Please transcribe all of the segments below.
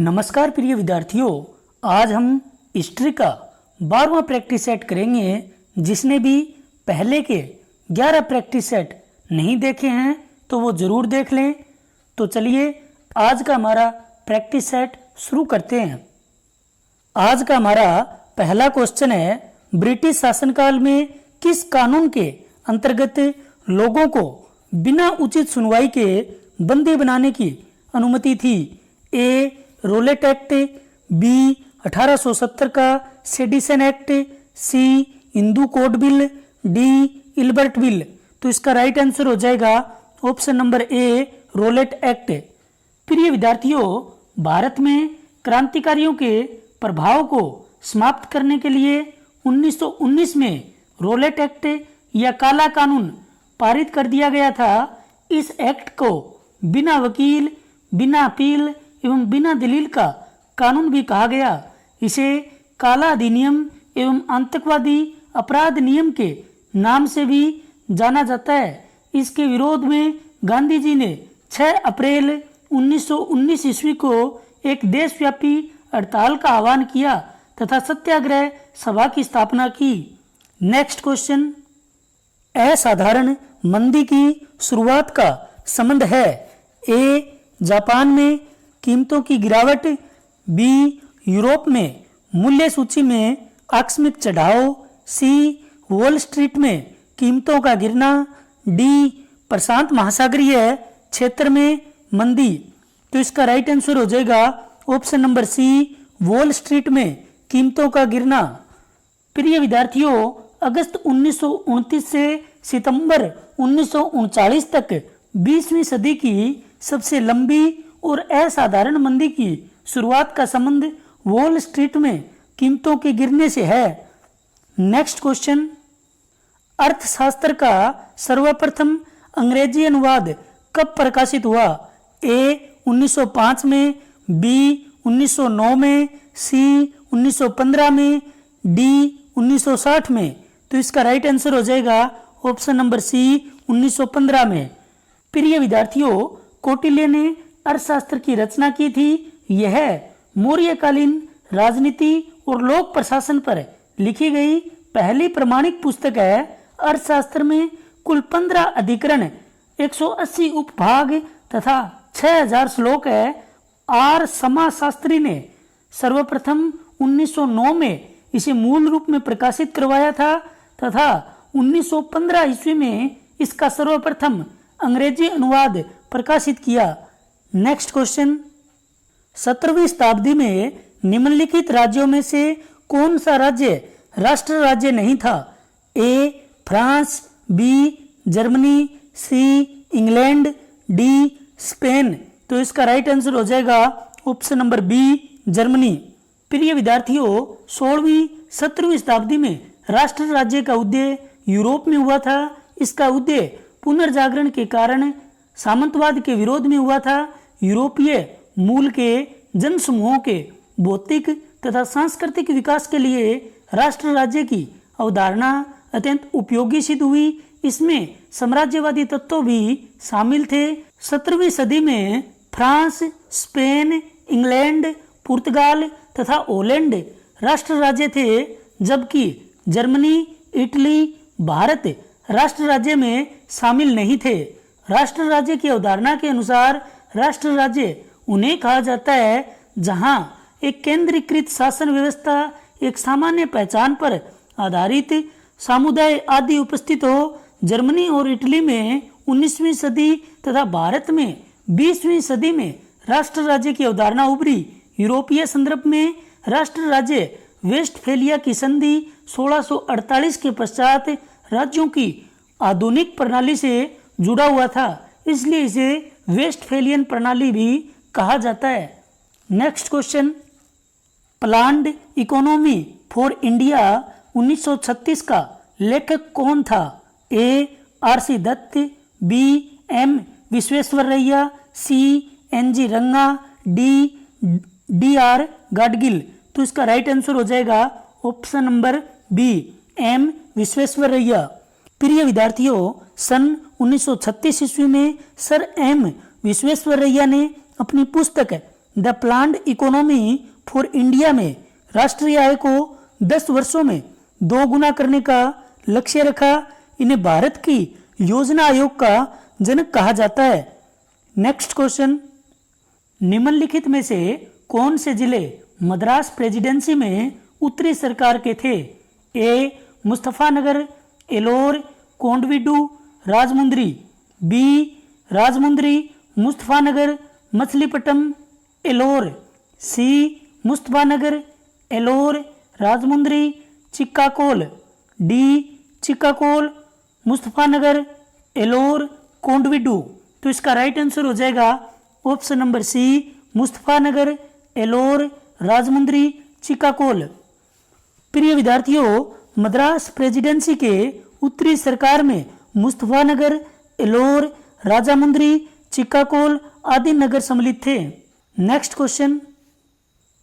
नमस्कार प्रिय विद्यार्थियों, आज हम हिस्ट्री का 12वां प्रैक्टिस सेट करेंगे। जिसने भी पहले के 11 प्रैक्टिस सेट नहीं देखे हैं तो वो ज़रूर देख लें। तो चलिए आज का हमारा प्रैक्टिस सेट शुरू करते हैं। आज का हमारा पहला क्वेश्चन है, ब्रिटिश शासनकाल में किस कानून के अंतर्गत लोगों को बिना उचित सुनवाई के बंदी बनाने की अनुमति थी? ए. Rowlatt act, B. 1870 का sedition act, C. Hindu code bill, D. Ilbert bill. तो इसका राइट आंसर हो जाएगा option number A, Rowlatt act. प्रिय विद्यार्थियों, भारत में क्रांतिकारियों के प्रभाव को समाप्त करने के लिए 1919 में रोलेट एक्ट या काला कानून पारित कर दिया गया था। इस एक्ट को बिना वकील, बिना अपील एवं बिना दलील का कानून भी कहा गया। इसे काला अधिनियम एवं आतंकवादी अपराध नियम के नाम से भी जाना जाता है। इसके विरोध में गांधी जी ने 6 अप्रैल 1919 ईस्वी को एक देशव्यापी हड़ताल का आह्वान किया तथा सत्याग्रह सभा की स्थापना की। नेक्स्ट क्वेश्चन, असाधारण मंदी की शुरुआत का संबंध है? ए. जापान में कीमतों की गिरावट, बी. यूरोप में मूल्य सूची में आकस्मिक चढ़ाव, सी. वॉल स्ट्रीट में कीमतों का गिरना, डी. प्रशांत महासागरीय क्षेत्र में मंदी। तो इसका राइट आंसर हो जाएगा option number C, Wall Street में कीमतों का गिरना। प्रिय विद्यार्थियों, अगस्त 1929 से सितंबर 1939 तक 20वीं सदी की सबसे लंबी और असाधारण मंदी की शुरुआत का संबंध वॉल स्ट्रीट में कीमतों के गिरने से है। नेक्स्ट क्वेश्चन, अर्थशास्त्र का सर्वप्रथम अंग्रेजी अनुवाद कब प्रकाशित हुआ? ए. 1905 में, बी. 1909 में, सी. 1915 में, डी. 1960 में। तो इसका राइट आंसर हो जाएगा ऑप्शन नंबर सी, 1915 में। प्रिय विद्यार्थियों, कौटिल्य ने अर्थशास्त्र की रचना की थी। यह मौर्यकालीन राजनीति और लोक प्रशासन पर लिखी गई पहली प्रमाणिक पुस्तक है। अर्थशास्त्र में कुल 15 अधिकरण, 180 उपभाग तथा 6000 श्लोक है। आर समाजशास्त्री ने सर्वप्रथम 1909 में इसे मूल रूप में प्रकाशित करवाया था तथा 1915 ईस्वी में इसका सर्वप्रथम अंग्रेजी अनुवाद प्रकाशित किया। नेक्स्ट क्वेश्चन, 17वीं शताब्दी में निम्नलिखित राज्यों में से कौन सा राज्य राष्ट्र राज्य नहीं था? A. France, B. Germany, C. England, D. Spain. तो इसका राइट आंसर हो जाएगा ऑप्शन नंबर बी, जर्मनी। प्रिय विद्यार्थियों, 16वीं 17वीं शताब्दी में राष्ट्र राज्य का उदय यूरोप में हुआ था। इसका उदय पुनर्जागरण के कारण सामंतवाद के विरोध में हुआ था। यूरोपीय मूल के जनसमूहों के भौतिक तथा सांस्कृतिक विकास के लिए राष्ट्र राज्य की अवधारणा अत्यंत उपयोगी सिद्ध हुई। इसमें साम्राज्यवादी तत्व भी शामिल थे। 17वीं सदी में फ्रांस, स्पेन, इंग्लैंड, पुर्तगाल तथा हॉलैंड राष्ट्र राज्य थे, जबकि जर्मनी, इटली, भारत राष्ट्र राज्य में शामिल नहीं थे। राष्ट्र राज्य की अवधारणा के अनुसार राष्ट्र राज्य उन्हें कहा जाता है जहां एक केंद्रीकृत शासन व्यवस्था, एक सामान्य पहचान पर आधारित समुदाय आदि उपस्थित हो। जर्मनी और इटली में 19वीं सदी तथा भारत में 20वीं सदी में राष्ट्र राज्य की अवधारणा उभरी। यूरोपीय संदर्भ में राष्ट्र राज्य वेस्टफेलिया की संधि 1648 के पश्चात राज्यों की आधुनिक प्रणाली से जुड़ा हुआ था, इसलिए इसे वेस्टफेलियन प्रणाली भी कहा जाता है। Next question, planned economy for India 1936 का लेखक कौन था? A. R C. Dutt, B. M. Visvesvaraya, C. N G. Ranga, D. Are. Gadgil. तो इसका राइट आंसर हो जाएगा option number B, M. Visvesvaraya. प्रिय विद्यार्थियों, सन 1936 ईस्वी में सर एम. विश्वेश्वरैया ने अपनी पुस्तक the planned economy for India में राष्ट्रीय आय को 10 वर्षों में 2 गुना करने का लक्ष्य रखा। इन्हें भारत की योजना आयोग का जनक कहा जाता है। नेक्स्ट क्वेश्चन, निम्नलिखित में से कौन से जिले मद्रास प्रेसिडेंसी में उत्तरी सरकार के थे? ए मुस्तफानगर, एलोर, कोंडविडू, राजमुंद्री। बी राजमुंद्री, मुस्तफानगर, मछलीपट्टम, एलोर। सी मुस्तफानगर, एलोर, राजमुंद्री, चिक्काकोल। डी चिक्काकोल, मुस्तफानगर, एलोर, कोंडविडू। तो इसका राइट आंसर हो जाएगा ऑप्शन नंबर सी, मुस्तफानगर, एलोर, राजमुंद्री, चिक्काकोल। प्रिय विद्यार्थियों, मद्रास प्रेसिडेंसी के उत्तरी सरकार में मुस्तफानगर, एलोर, राजामुंद्री, चिक्काकोल आदि नगर सम्मिलित थे। नेक्स्ट क्वेश्चन,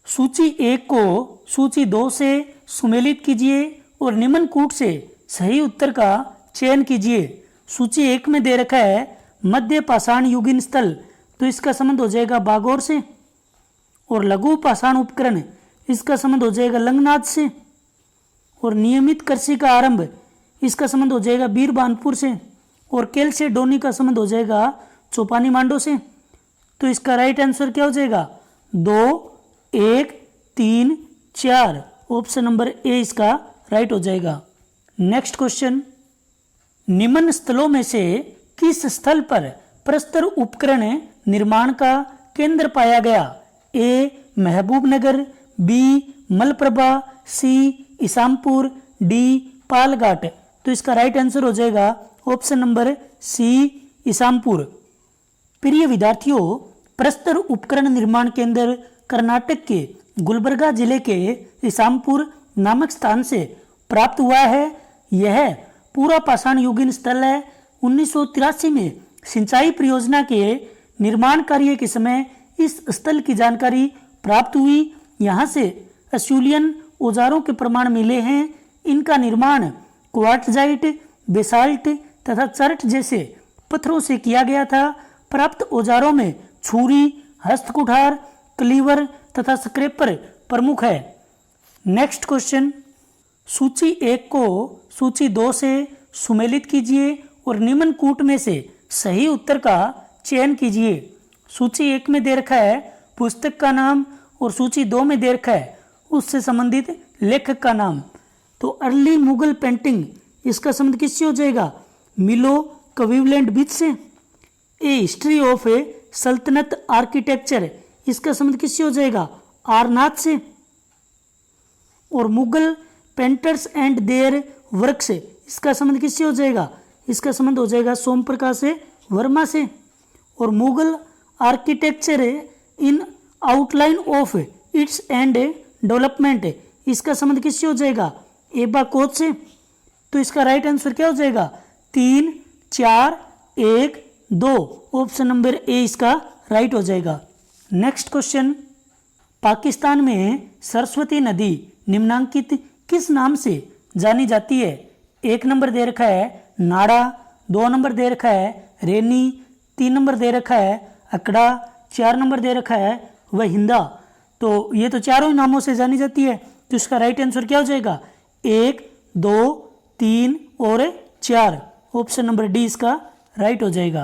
सूची 1 को सूची 2 से सुमेलित कीजिए और निम्न कूट से सही उत्तर का चयन कीजिए। सूची 1 में दे रखा है मध्य पाषाण युगीन स्थल, तो इसका संबंध हो जाएगा बागौर से। और लघु पाषाण उपकरण, इसका संबंध हो जाएगा लंगनाथ से। और नियमित कृषि का आरंभ, इसका संबंध हो जाएगा बीरबानपुर से। और कैल्सेडोनी का संबंध हो जाएगा चौपानी मांडो से। तो इसका राइट आंसर क्या हो जाएगा? 2, 1, 3, 4। ऑप्शन नंबर ए इसका राइट हो जाएगा। नेक्स्ट क्वेश्चन, निम्न स्थलों में से किस स्थल पर प्रस्तर उपकरण निर्माण का केंद्र पाया गया? ए महबूबनगर, बी मलप्रभा, सी इसामपुर, डी पालघाट। तो इसका राइट आंसर हो जाएगा ऑप्शन नंबर सी, इसामपुर। प्रिय विद्यार्थियों, प्रस्तर उपकरण निर्माण केंद्र कर्नाटक के गुलबर्गा जिले के इसामपुर नामक स्थान से प्राप्त हुआ है। यह पूरा पाषाण युगीन स्थल है। 1983 में सिंचाई परियोजना के निर्माण कार्य के समय इस स्थल की जानकारी प्राप्त हुई। यहाँ से असूलियन औजारों के प्रमाण मिले हैं। इनका निर्माण क्वार्टजाइट, बेसाल्ट तथा चरट जैसे पत्थरों से किया गया था। प्राप्त औजारों में छुरी, हस्तकुठार, क्लीवर तथा स्क्रैपर प्रमुख है। नेक्स्ट क्वेश्चन, सूची 1 को सूची 2 से सुमेलित कीजिए और निम्न कूट में से सही उत्तर का चयन कीजिए। सूची 1 में दे रखा है पुस्तक का नाम और सूची 2 में दे रखा है उससे संबंधित लेखक का नाम। तो अर्ली मुगल पेंटिंग, इसका संबंध किससे हो जाएगा? मिलो क्लीवलैंड बिच से। ए हिस्ट्री ऑफ ए सल्तनत आर्किटेक्चर, इसका संबंध किससे हो जाएगा? आरनाथ से। और Mughal painters and there works, इसका संबंध किससे हो जाएगा? इसका संबंध हो जाएगा सोम प्रकाश वर्मा से। और Mughal architecture in outline of its and development, इसका संबंध किससे हो जाएगा? एबा कोच से। तो इसका राइट आंसर क्या हो जाएगा? 3, 4, 1, 2। ऑप्शन नंबर ए इसका राइट हो जाएगा। नेक्स्ट क्वेश्चन, पाकिस्तान में सरस्वती नदी निम्नांकित किस नाम से जानी जाती है? 1 नंबर दे रखा है नाड़ा, 2 नंबर दे रखा है रेनी, 3 नंबर दे रखा है अकड़ा, 4 नंबर दे रखा है वहिंदा। तो ये तो चारों ही नामों से जानी जाती है। तो इसका राइट आंसर क्या हो जाएगा? 1, 2, 3 और 4। ऑप्शन नंबर डी इसका राइट हो जाएगा।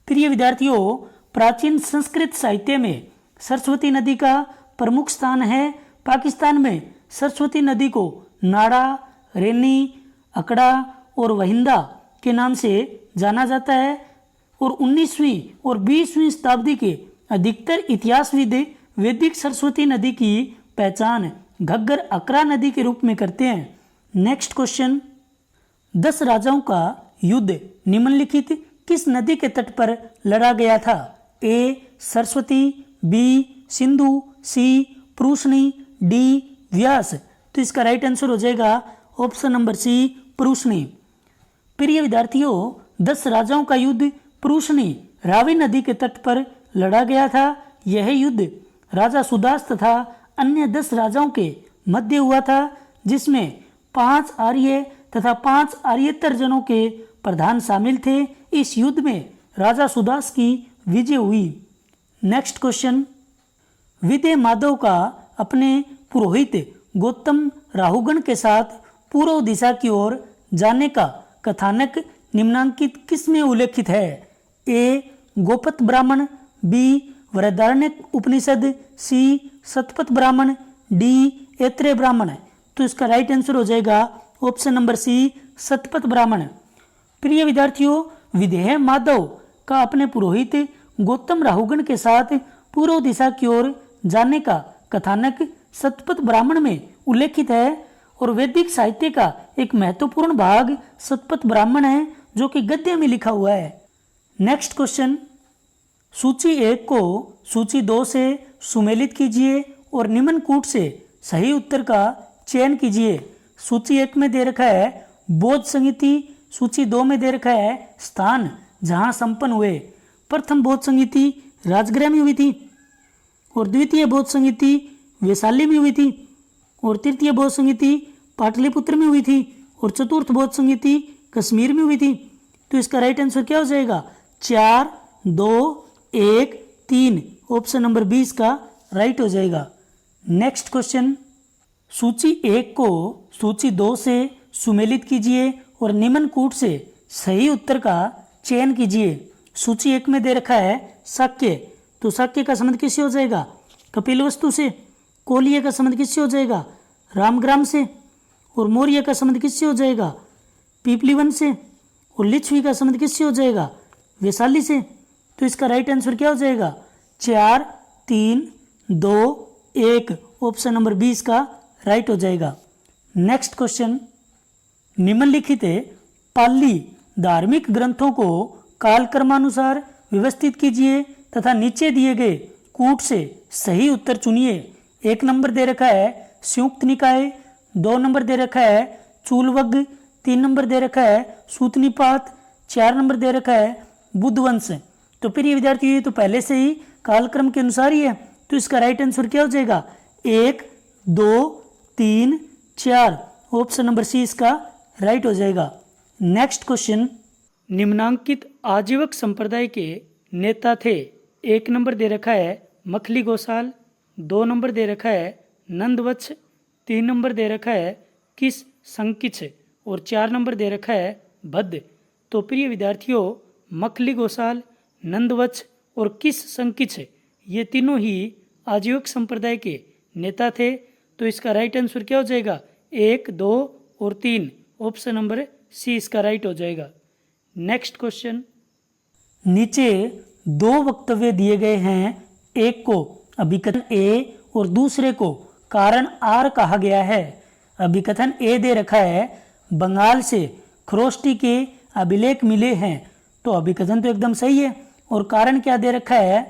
प्रिय विद्यार्थियों, प्राचीन संस्कृत साहित्य में सरस्वती नदी का प्रमुख स्थान है। पाकिस्तान में सरस्वती नदी को नाड़ा, रेनी, अकड़ा और वहिंदा के नाम से जाना जाता है। और 19वीं और 20वीं शताब्दी के अधिकतर इतिहासविद वैदिक सरस्वती नदी की पहचान घग्गर अकरा नदी के रूप में करते हैं। नेक्स्ट क्वेश्चन, 10 राजाओं का युद्ध निम्नलिखित किस नदी के तट पर लड़ा गया था? ए सरस्वती, बी सिंधु, सी प्रूषणी, डी व्यास। तो इसका राइट आंसर हो जाएगा ऑप्शन नंबर सी, प्रूषणी। प्रिय विद्यार्थियों, 10 राजाओं का युद्ध प्रूषणी रावी नदी के तट पर लड़ा गया था। यह युद्ध राजा सुदास तथा अन्य 10 राजाओं के मध्य हुआ था, जिसमें 5 आर्य तथा 5 आर्येतर जनों के प्रधान शामिल थे। इस युद्ध में राजा सुदास की विजय हुई। नेक्स्ट क्वेश्चन, विदेह माधव का अपने पुरोहित गौतम राहुगण के साथ पूर्व दिशा की ओर जाने का कथानक निम्नांकित किस में उल्लेखित है? ए. गोपत ब्राह्मण, बी. बृहदारण्यक उपनिषद, सी. शतपथ ब्राह्मण, डी. ऐत्रेय ब्राह्मण। तो इसका राइट आंसर हो जाएगा ऑप्शन नंबर सी, शतपथ ब्राह्मण। प्रिय विद्यार्थियों, विदेह माधव का अपने पुरोहित गौतम राहुगण के साथ पूर्व दिशा की ओर जाने का कथानक शतपथ ब्राह्मण में उल्लेखित है और वैदिक साहित्य का एक महत्वपूर्ण भाग शतपथ ब्राह्मण है जो कि गद्य में लिखा हुआ है। नेक्स्ट क्वेश्चन, सूची 1 को सूची 2 से सुमेलित कीजिए और निम्न कूट से सही उत्तर का चयन कीजिए। सूची 1 में दे रखा है बौद्ध संगीति, सूची 2 में दे रखा है स्थान जहां संपन्न हुए। प्रथम बौद्ध संगीति राजगृह में हुई थी और द्वितीय बौद्ध संगीति वैशाली में हुई थी और तृतीय बौद्ध संगीति पाटलिपुत्र में हुई थी और चतुर्थ बौद्ध संगीति कश्मीर में हुई थी। तो इसका राइट आंसर क्या हो जाएगा? 4, 2, 1, 3। ऑप्शन नंबर 20 का राइट हो जाएगा। नेक्स्ट क्वेश्चन, सूची 1 को सूची 2 से सुमेलित कीजिए और निम्न कूट से सही उत्तर का चयन कीजिए। सूची 1 में दे रखा है शाक्य, तो शाक्य का संबंध किससे हो जाएगा? कपिलवस्तु से। कोलिय का संबंध किससे हो जाएगा? रामग्राम से। और मौर्य का संबंध किससे हो जाएगा? पीपलीवन से। और लिच्छवी का संबंध किससे हो जाएगा? वैशाली से। तो इसका राइट आंसर क्या हो जाएगा? 4, 3, 2, 1। ऑप्शन नंबर 20 का राइट हो जाएगा। नेक्स्ट क्वेश्चन, निम्नलिखित पाली धार्मिक ग्रंथों को कालक्रमानुसार व्यवस्थित कीजिए तथा नीचे दिए गए कूट से सही उत्तर चुनिए। 1 नंबर दे रखा है संयुक्त निकाय, 2 नंबर दे रखा है चूलवग, 3 नंबर दे रखा है सूतनिपात, 4 नंबर दे रखा है बुद्धवंश। तो फिर ये विद्यार्थी ये तो पहले से ही कालक्रम के अनुसार ही है, तो इसका राइट आंसर क्या हो जाएगा? 1, 2, 3, 4। ऑप्शन नंबर सी इसका राइट हो जाएगा। नेक्स्ट क्वेश्चन, निम्नांकित आजीवक संप्रदाय के नेता थे। 1 नंबर दे रखा है मखली गोसाल, 2 नंबर दे रखा है नंदवत्स, 3 नंबर दे रखा है किस संकिच और 4 नंबर दे रखा है भद्द। तो प्रिय विद्यार्थियों, मखली गोसाल, नंदवत्स और किस संकिच ये तीनों ही आजीवक संप्रदाय के नेता थे। तो इसका राइट आंसर क्या हो जाएगा? 1, 2 और 3। ऑप्शन नंबर सी इसका राइट हो जाएगा। नेक्स्ट क्वेश्चन, नीचे 2 वक्तव्य दिए गए हैं, एक को अभिकथन ए और दूसरे को कारण आर कहा गया है। अभिकथन ए दे रखा है बंगाल से खरोष्टी के अभिलेख मिले हैं, तो अभिकथन तो एकदम सही है। और कारण क्या दे रखा है?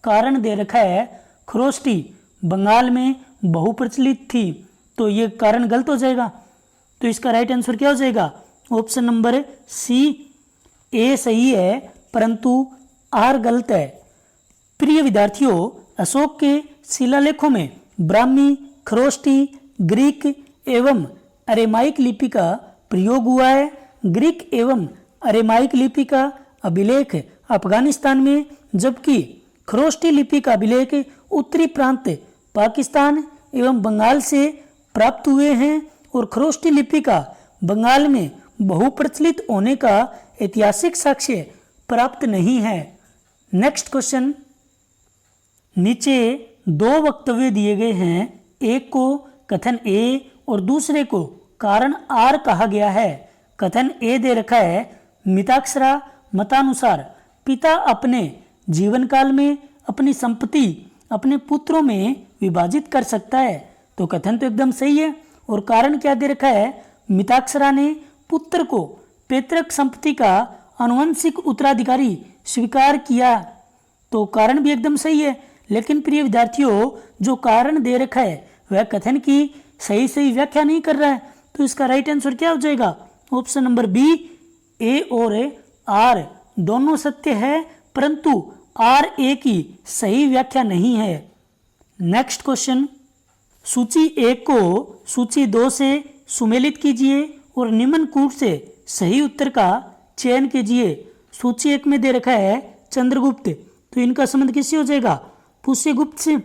कारण दे रखा है खरोष्टी बंगाल में बहुप्रचलित थी, तो ये कारण गलत हो जाएगा। तो इसका राइट आंसर क्या हो जाएगा? ऑप्शन नंबर सी, ए सही है परंतु आर गलत है। प्रिय विद्यार्थियों, अशोक के शिलालेखों में ब्राह्मी, खरोष्टी, ग्रीक एवं अरेमाइक लिपि का प्रयोग हुआ है। ग्रीक एवं अरेमाइक लिपि का अभिलेख अफगानिस्तान में, जबकि खरोष्टी लिपि का अभिलेख उत्तरी प्रांत पाकिस्तान एवं बंगाल से प्राप्त हुए हैं और खरोष्टी लिपि का बंगाल में बहुप्रचलित होने का ऐतिहासिक साक्ष्य प्राप्त नहीं है। नेक्स्ट क्वेश्चन, नीचे 2 वक्तव्य दिए गए हैं, एक को कथन ए और दूसरे को कारण आर कहा गया है। कथन ए दे रखा है मिताक्षरा मतानुसार पिता अपने जीवन काल में अपनी संपत्ति अपने पुत्रों में विभाजित कर सकता है, तो कथन तो एकदम सही है। और कारण क्या दे रखा है? मिताक्षरा ने पुत्र को पैतृक संपत्ति का आनुवंशिक उत्तराधिकारी स्वीकार किया, तो कारण भी एकदम सही है। लेकिन प्रिय विद्यार्थियों, जो कारण दे रखा है वह कथन की सही व्याख्या नहीं कर रहा है, तो इसका राइट आंसर क्या हो जाएगा? ऑप्शन नंबर बी, ए और आर दोनों सत्य है परंतु आर ए की सही व्याख्या नहीं है। नेक्स्ट क्वेश्चन, सूची 1 को सूची 2 से सुमेलित कीजिए और निम्न कूट से सही उत्तर का चयन कीजिए। सूची 1 में दे रखा है चंद्रगुप्त, तो इनका संबंध किससे हो जाएगा? पुष्यगुप्त से।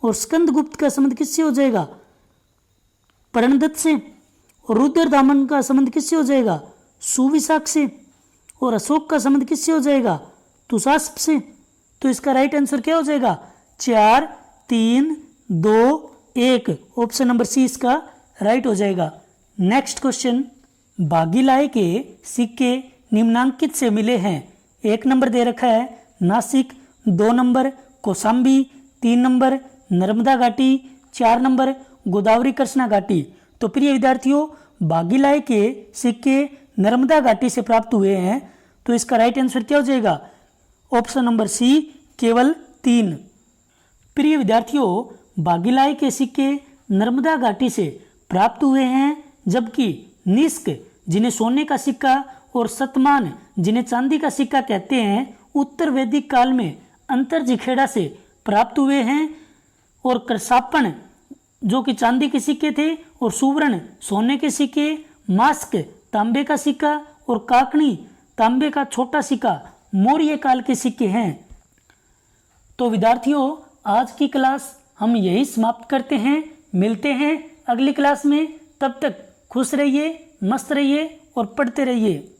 और स्कंदगुप्त का संबंध किससे हो जाएगा? प्रणदत्त से। और रुद्रदामन का संबंध किससे हो जाएगा? सुविशाख से। और अशोक का संबंध किससे हो जाएगा? तुषास्प से। तो इसका राइट आंसर क्या हो जाएगा? 4, 3, 2, 1। ऑप्शन नंबर सी इसका राइट हो जाएगा। नेक्स्ट क्वेश्चन, बागीलाय के सिक्के निम्नांकित से मिले हैं। 1 नंबर दे रखा है नासिक, 2 नंबर कौशाम्बी, 3 नंबर नर्मदा घाटी, 4 नंबर गोदावरी कृष्णा घाटी। तो प्रिय विद्यार्थियों, बागीलाय के सिक्के नर्मदा घाटी से प्राप्त हुए हैं। तो इसका राइट आंसर क्या हो जाएगा? ऑप्शन नंबर सी केवल 3। प्रिय विद्यार्थियों, बागीलाय के सिक्के नर्मदा घाटी से प्राप्त हुए हैं, जबकि निष्क जिन्हें सोने का सिक्का और शतमान जिन्हें चांदी का सिक्का कहते हैं, उत्तर वैदिक काल में अंतरजिखेड़ा से प्राप्त हुए हैं। और कृषापण जो कि चांदी के सिक्के थे, और सुवर्ण सोने के सिक्के, मास्क तांबे का सिक्का, और काकनी तांबे का छोटा सिक्का मौर्य काल के सिक्के हैं। तो विद्यार्थियों, आज की क्लास हम यही समाप्त करते हैं। मिलते हैं अगली क्लास में। तब तक खुश रहिए, मस्त रहिए और पढ़ते रहिए।